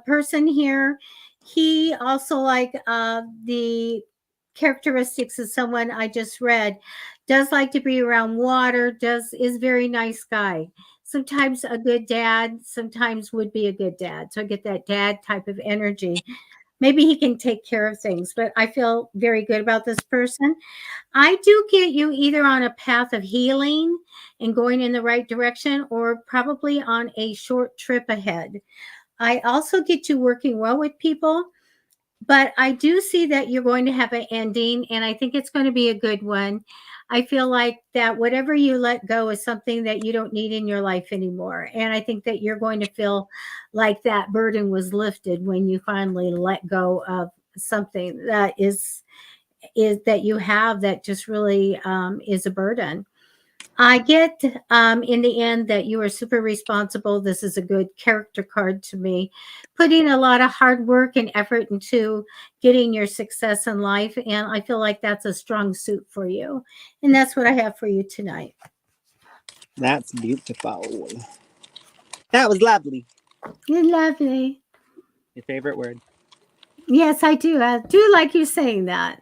person here. He also, like the characteristics of someone I just read, does like to be around water, is very nice guy. Sometimes a good dad, sometimes would be a good dad. So I get that dad type of energy. Maybe he can take care of things, but I feel very good about this person. I do get you either on a path of healing and going in the right direction, or probably on a short trip ahead. I also get you working well with people, but I do see that you're going to have an ending, and I think it's going to be a good one. I feel like that whatever you let go is something that you don't need in your life anymore. And I think that you're going to feel like that burden was lifted when you finally let go of something that is that you have that just really is a burden. I get in the end that you are super responsible. This is a good character card to me. Putting a lot of hard work and effort into getting your success in life. And I feel like that's a strong suit for you. And that's what I have for you tonight. That's beautiful. That was lovely. You're lovely. Your favorite word? Yes, I do. I do like you saying that.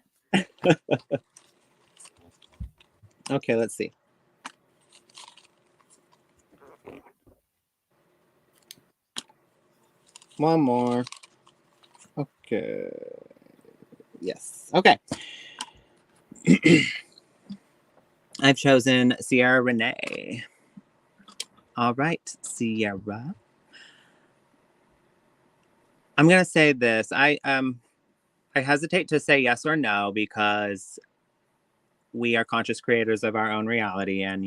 Okay, let's see. One more. Okay. Yes. Okay. I've chosen Sierra Renee. All right, Sierra. I'm gonna say this. I hesitate to say yes or no because we are conscious creators of our own reality, and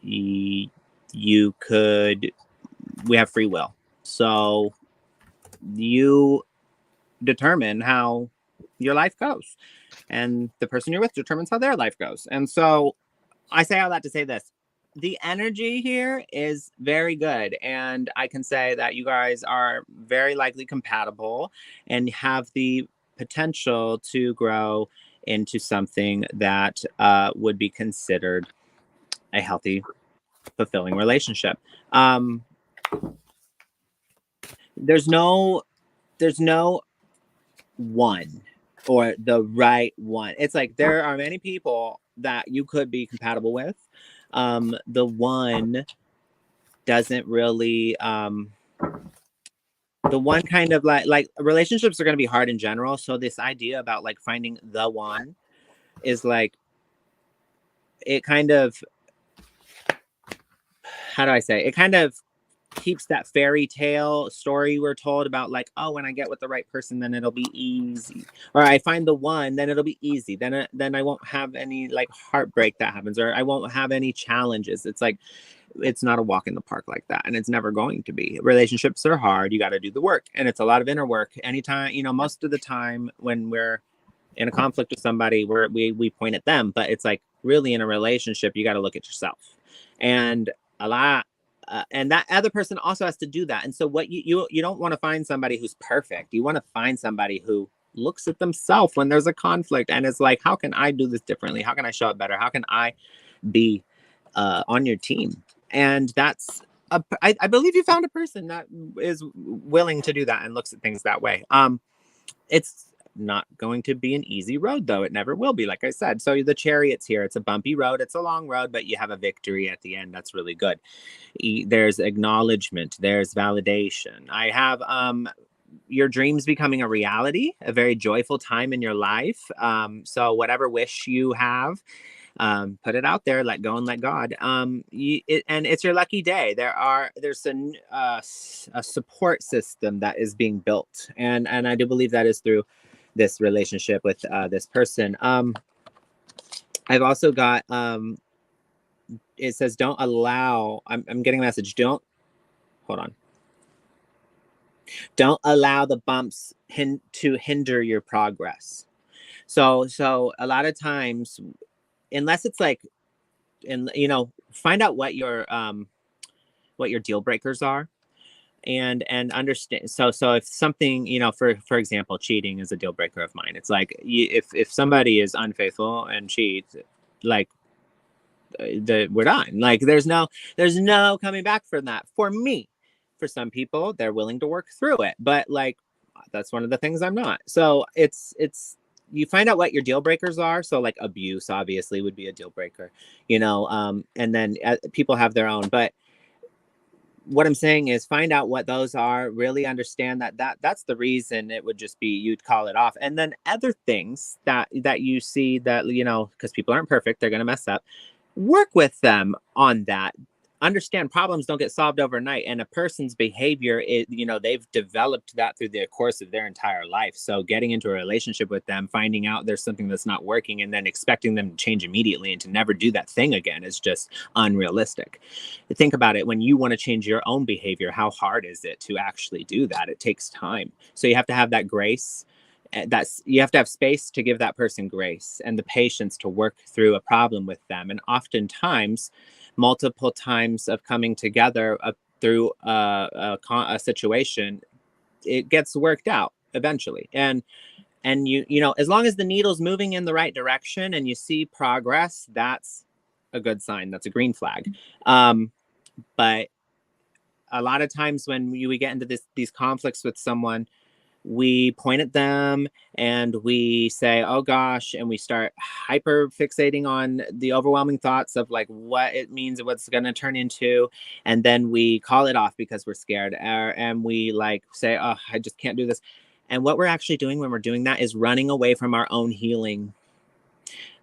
you could. We have free will, so you determine how your life goes, and the person you're with determines how their life goes. And so I say all that to say this. The energy here is very good, and I can say that you guys are very likely compatible and have the potential to grow into something that would be considered a healthy, fulfilling relationship. Um, there's no one or the right one. It's like there are many people that you could be compatible with. The one doesn't really the one kind of like relationships are going to be hard in general, so this idea about like finding the one is like, it kind of, how do I say, it kind of keeps that fairy tale story we're told about, like, oh, when I get with the right person, then it'll be easy, or I find the one, then it'll be easy, then I won't have any like heartbreak that happens, or I won't have any challenges. It's like, it's not a walk in the park like that, and it's never going to be. Relationships are hard. You got to do the work, and it's a lot of inner work. Anytime, most of the time when we're in a conflict with somebody, we point at them, but it's like, really, in a relationship, you got to look at yourself, and a lot. And that other person also has to do that. And so what you don't want to find somebody who's perfect. You want to find somebody who looks at themselves when there's a conflict and is like, how can I do this differently? How can I show up better? How can I be on your team? And that's I believe you found a person that is willing to do that and looks at things that way. It's not going to be an easy road, though. It never will be, like I said. So the Chariot's here. It's a bumpy road. It's a long road, but you have a victory at the end. That's really good. There's acknowledgement. There's validation. I have your dreams becoming a reality, a very joyful time in your life. So whatever wish you have, Put it out there, let go and let God. And it's your lucky day. There's a support system that is being built, and I do believe that is through this relationship with this person. I've also got it says don't allow. I'm getting a message. Don't hold on. Don't allow the bumps to hinder your progress. So a lot of times, unless it's like, and find out what your deal breakers are, and understand. So if something, for example, cheating is a deal breaker of mine. It's like, if somebody is unfaithful and cheats, like, we're done. Like, there's no coming back from that. For me, for some people, they're willing to work through it, but like, that's one of the things I'm not. So it's you find out what your deal breakers are. So like abuse obviously would be a deal breaker, and then people have their own. But what I'm saying is find out what those are, really understand that's the reason. It would just be, you'd call it off. And then other things that you see that, because people aren't perfect, they're going to mess up. Work with them on that. Understand problems don't get solved overnight, and a person's behavior is, they've developed that through the course of their entire life. So getting into a relationship with them, finding out there's something that's not working, and then expecting them to change immediately and to never do that thing again is just unrealistic. Think about it. When you want to change your own behavior, how hard is it to actually do that? It takes time. So you have to have that grace. You have to have space to give that person grace and the patience to work through a problem with them. And oftentimes, multiple times of coming together through a situation, it gets worked out eventually. And as long as the needle's moving in the right direction and you see progress, that's a good sign. That's a green flag. But a lot of times when we get into these conflicts with someone, we point at them and we say, oh gosh, and we start hyper fixating on the overwhelming thoughts of like what it means and what's going to turn into. And then we call it off because we're scared, and we like say, oh, I just can't do this. And what we're actually doing when we're doing that is running away from our own healing,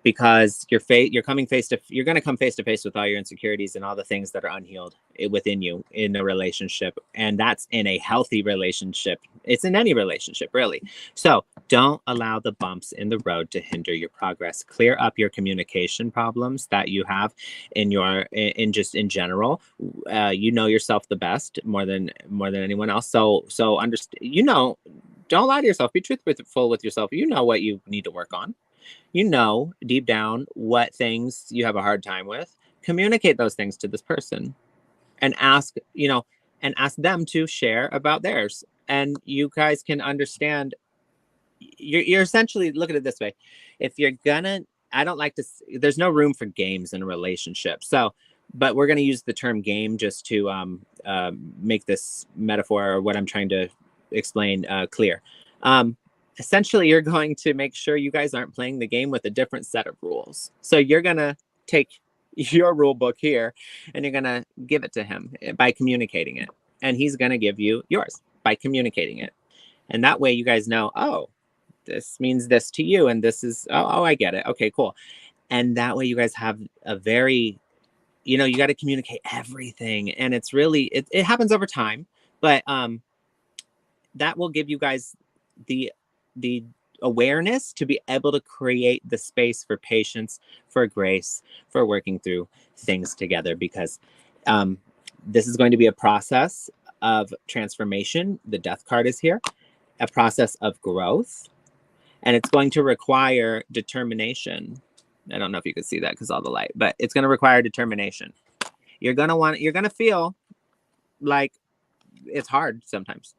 because you're going to come face to face with all your insecurities and all the things that are unhealed within you in a relationship. And that's in a healthy relationship. It's in any relationship, really. So don't allow the bumps in the road to hinder your progress. Clear up your communication problems that you have in general. You know yourself the best, more than anyone else. So understand, don't lie to yourself. Be truthful with yourself. You know what you need to work on. Deep down what things you have a hard time with. Communicate those things to this person and ask them to share about theirs. And you guys can understand, you're essentially, look at it this way. If you're gonna, I don't like to, there's no room for games in a relationship. So, but we're going to use the term game just to make this metaphor, or what I'm trying to explain, clear. Essentially, you're going to make sure you guys aren't playing the game with a different set of rules. So you're going to take your rule book here and you're going to give it to him by communicating it. And he's going to give you yours by communicating it. And that way you guys know, oh, this means this to you. And this is, oh, I get it. Okay, cool. And that way you guys have a very, you got to communicate everything. And it's really, it happens over time, but that will give you guys the awareness to be able to create the space for patience, for grace, for working through things together, because this is going to be a process of transformation. The death card is here, a process of growth, and it's going to require determination. I don't know if you can see that because all the light, but it's going to require determination. You're going to feel like it's hard sometimes.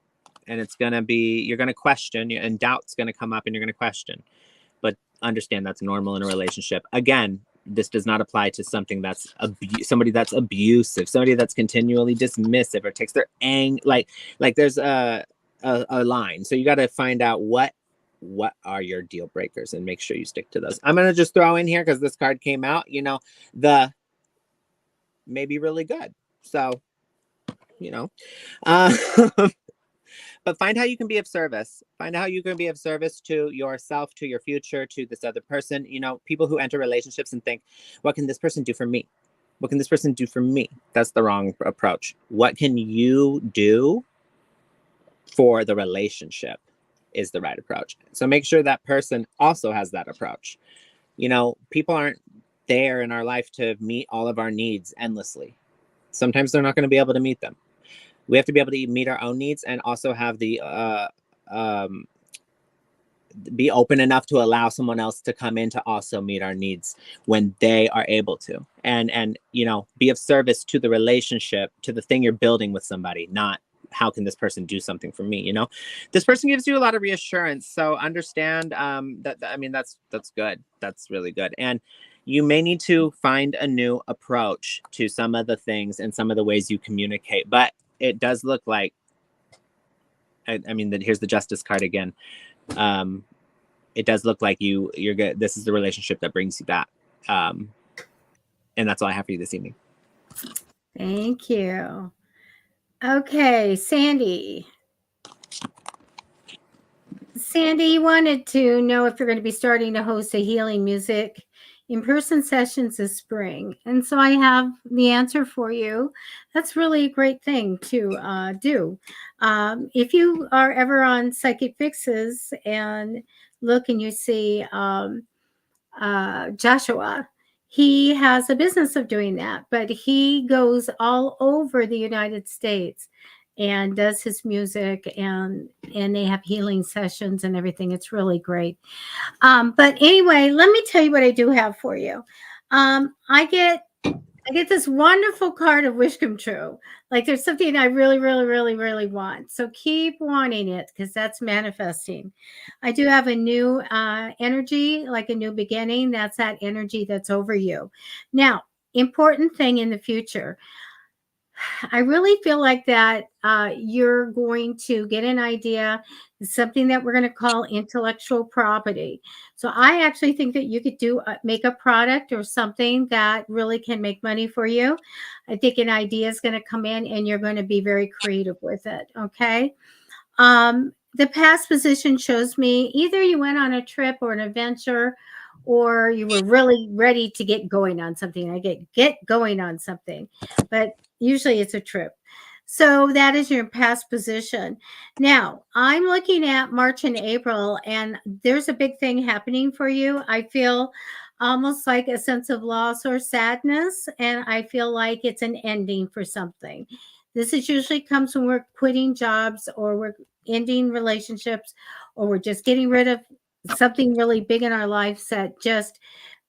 And you're going to question, and doubt's going to come up and you're going to question. But understand that's normal in a relationship. Again, this does not apply to something that's somebody that's abusive, somebody that's continually dismissive or takes their anger. Like there's a line. So you got to find out what are your deal breakers and make sure you stick to those. I'm going to just throw in here, because this card came out, the may be really good. So, but find how you can be of service. Find how you can be of service to yourself, to your future, to this other person. You know, people who enter relationships and think, what can this person do for me? What can this person do for me? That's the wrong approach. What can you do for the relationship is the right approach. So make sure that person also has that approach. You know, people aren't there in our life to meet all of our needs endlessly. Sometimes they're not going to be able to meet them. We have to be able to meet our own needs and also have the be open enough to allow someone else to come in to also meet our needs when they are able to, and you know, be of service to the relationship, to the thing you're building with somebody, not how can this person do something for me. You know, this person gives you a lot of reassurance, so understand that, I mean, that's good. That's really good. And you may need to find a new approach to some of the things and some of the ways you communicate, but it does look like, I mean, that here's the justice card again. It does look like you're good. This is the relationship that brings you that. And that's all I have for you this evening. Thank you. Okay, Sandy. Sandy, you wanted to know if you're going to be starting to host a healing music in-person sessions this spring. And so I have the answer for you. That's really a great thing to do. If you are ever on Psychic Fixes and look and you see Joshua, he has a business of doing that, but he goes all over the United States and does his music, and they have healing sessions and everything. It's really great. But anyway, let me tell you what I do have for you. I get this wonderful card of wish come true. Like there's something I really, really, really, really want. So keep wanting it because that's manifesting. I do have a new energy, like a new beginning. That's that energy that's over you. Now, important thing in the future. I really feel like that you're going to get an idea, something that we're going to call intellectual property. So I actually think that you could do make a product or something that really can make money for you. I think an idea is going to come in and you're going to be very creative with it. Okay. The past position shows me either you went on a trip or an adventure, or you were really ready to get going on something. I get going on something, but usually it's a trip. So that is your past position. Now I'm looking at March and April, and there's a big thing happening for you. I feel almost like a sense of loss or sadness, and I feel like it's an ending for something. This is usually comes when we're quitting jobs or we're ending relationships or we're just getting rid of something really big in our lives that just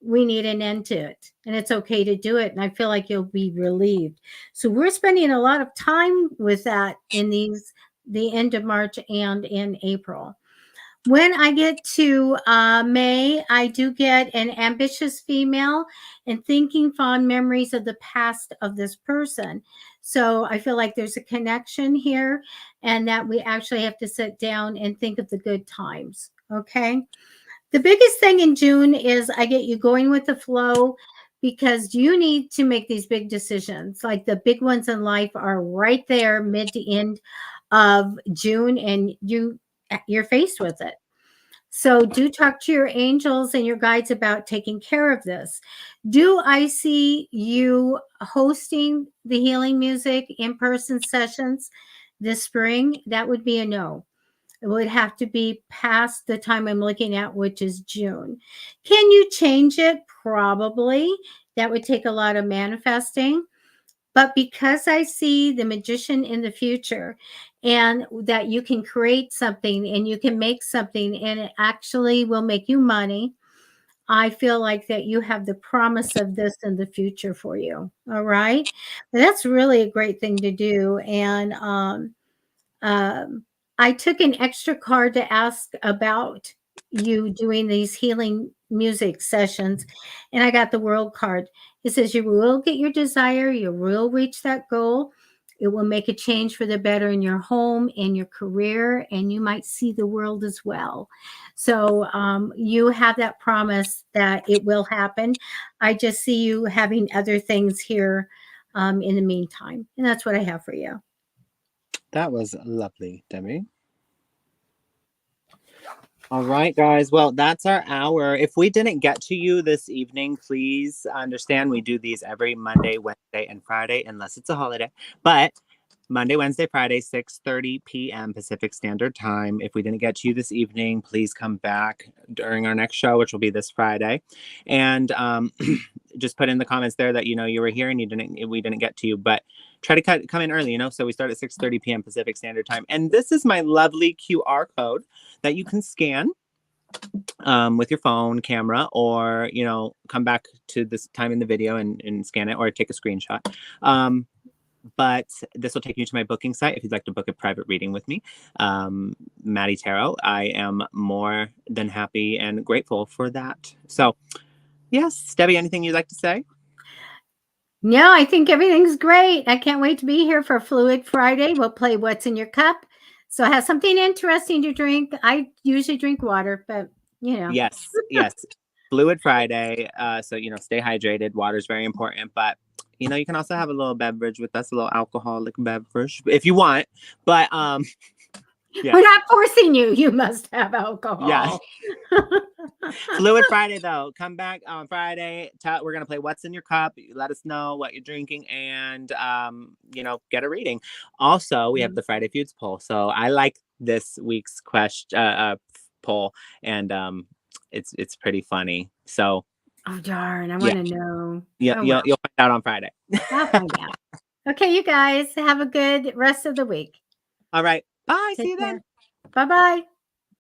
we need an end to it, and it's okay to do it, and I feel like you'll be relieved. So we're spending a lot of time with that in the end of March and in April. When I get to May, I do get an ambitious female and thinking fond memories of the past of this person. So I feel like there's a connection here and that we actually have to sit down and think of the good times. Okay. The biggest thing in June is I get you going with the flow because you need to make these big decisions. Like the big ones in life are right there mid to end of June, and you're faced with it. So do talk to your angels and your guides about taking care of this. Do I see you hosting the healing music in-person sessions this spring? That would be a no. It would have to be past the time I'm looking at, which is June. Can you change it? Probably. That would take a lot of manifesting. But because I see the magician in the future and that you can create something and you can make something and it actually will make you money, I feel like that you have the promise of this in the future for you. All right. But that's really a great thing to do. And um, I took an extra card to ask about you doing these healing music sessions, and I got the world card. It says you will get your desire, you will reach that goal. It will make a change for the better in your home, in your career, and you might see the world as well. So you have that promise that it will happen. I just see you having other things here in the meantime, and that's what I have for you. That was lovely, Debbie. All right, guys. Well, that's our hour. If we didn't get to you this evening, please understand we do these every Monday, Wednesday, and Friday, unless it's a holiday. But Monday, Wednesday, Friday, 6:30 p.m. Pacific Standard Time. If we didn't get to you this evening, please come back during our next show, which will be this Friday. And just put in the comments there that you were here and we didn't get to you. But try to come in early, so we start at 6:30 p.m. Pacific Standard Time. And this is my lovely QR code that you can scan with your phone camera, or come back to this time in the video and scan it, or take a screenshot. But this will take you to my booking site if you'd like to book a private reading with me, Matty Tarot. I am more than happy and grateful for that. So yes, Debbie, anything you'd like to say? No, I think everything's great. I can't wait to be here for Fluid Friday. We'll play What's in Your Cup. So have something interesting to drink. I usually drink water, but Yes. Fluid Friday. So stay hydrated. Water is very important, but you can also have a little beverage with us, a little alcoholic beverage if you want. But yeah. We're not forcing you. You must have alcohol. Yeah. Fluid Friday, though. Come back on Friday. We're going to play What's in Your Cup. Let us know what you're drinking and, get a reading. Also, we have the Friday Feuds poll. So I like this week's poll, and it's pretty funny. So. Oh, darn. I want to know. Yeah, you'll find out on Friday. I'll find out. Okay, you guys have a good rest of the week. All right. Bye. Take See you care. then. Bye-bye.